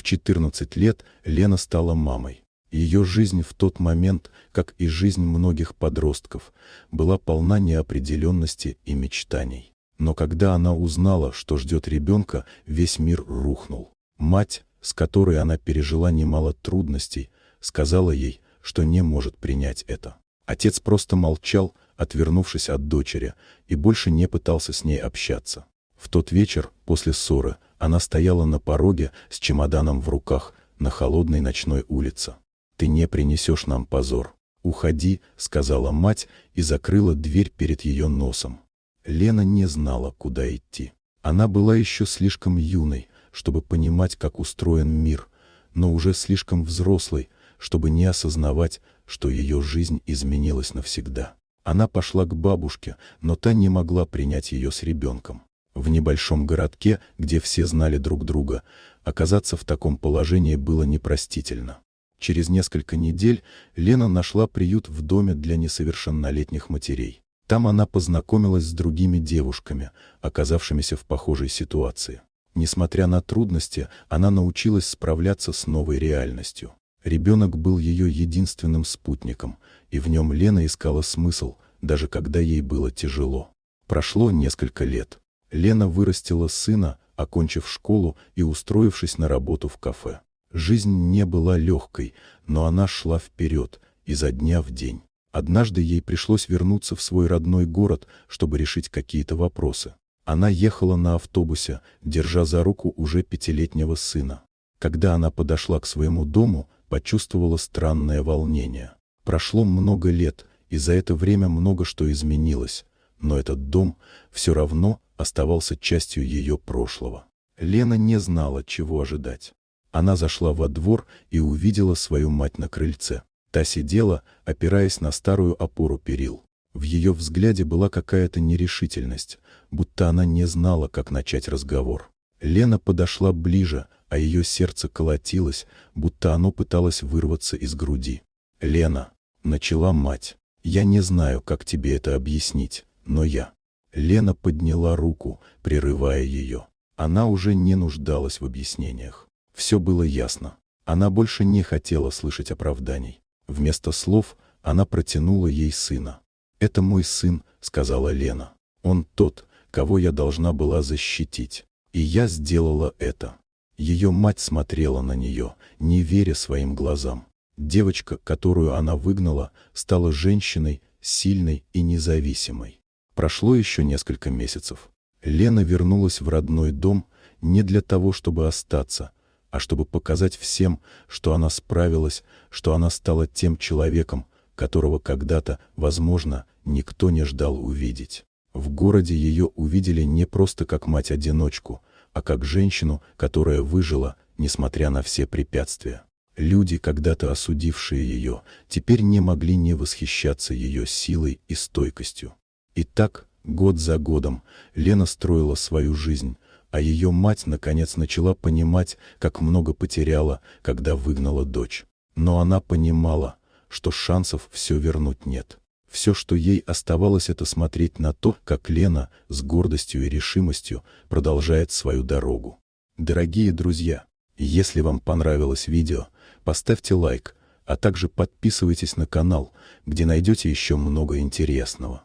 14 лет Лена стала мамой. Ее жизнь в тот момент, как и жизнь многих подростков, была полна неопределенности и мечтаний. Но когда она узнала, что ждет ребенка, весь мир рухнул. Мать, с которой она пережила немало трудностей, сказала ей, что не может принять это. Отец просто молчал, отвернувшись от дочери, и больше не пытался с ней общаться. В тот вечер, после ссоры, она стояла на пороге с чемоданом в руках на холодной ночной улице. «Ты не принесешь нам позор. Уходи», — сказала мать и закрыла дверь перед ее носом. Лена не знала, куда идти. Она была еще слишком юной, чтобы понимать, как устроен мир, но уже слишком взрослой, чтобы не осознавать, что ее жизнь изменилась навсегда. Она пошла к бабушке, но та не могла принять ее с ребенком. В небольшом городке, где все знали друг друга, оказаться в таком положении было непростительно. Через несколько недель Лена нашла приют в доме для несовершеннолетних матерей. Там она познакомилась с другими девушками, оказавшимися в похожей ситуации. Несмотря на трудности, она научилась справляться с новой реальностью. Ребенок был ее единственным спутником, и в нем Лена искала смысл, даже когда ей было тяжело. Прошло несколько лет. Лена вырастила сына, окончив школу и устроившись на работу в кафе. Жизнь не была легкой, но она шла вперед, изо дня в день. Однажды ей пришлось вернуться в свой родной город, чтобы решить какие-то вопросы. Она ехала на автобусе, держа за руку уже 5-летнего сына. Когда она подошла к своему дому, почувствовала странное волнение. Прошло много лет, и за это время много что изменилось, но этот дом все равно оставался частью ее прошлого. Лена не знала, чего ожидать. Она зашла во двор и увидела свою мать на крыльце. Та сидела, опираясь на старую опору перил. В ее взгляде была какая-то нерешительность, будто она не знала, как начать разговор. Лена подошла ближе, а ее сердце колотилось, будто оно пыталось вырваться из груди. «Лена», — начала мать, — «я не знаю, как тебе это объяснить, но я...» Лена подняла руку, прерывая ее. Она уже не нуждалась в объяснениях. Все было ясно. Она больше не хотела слышать оправданий. Вместо слов она протянула ей сына. «Это мой сын», — сказала Лена. «Он тот, кого я должна была защитить. И я сделала это». Ее мать смотрела на нее, не веря своим глазам. Девочка, которую она выгнала, стала женщиной, сильной и независимой. Прошло еще несколько месяцев. Лена вернулась в родной дом не для того, чтобы остаться, а чтобы показать всем, что она справилась, что она стала тем человеком, которого когда-то, возможно, никто не ждал увидеть. В городе ее увидели не просто как мать-одиночку, а как женщину, которая выжила, несмотря на все препятствия. Люди, когда-то осудившие ее, теперь не могли не восхищаться ее силой и стойкостью. И так, год за годом, Лена строила свою жизнь, а ее мать наконец начала понимать, как много потеряла, когда выгнала дочь. Но она понимала, что шансов все вернуть нет. Все, что ей оставалось, это смотреть на то, как Лена с гордостью и решимостью продолжает свою дорогу. Дорогие друзья, если вам понравилось видео, поставьте лайк, а также подписывайтесь на канал, где найдете еще много интересного.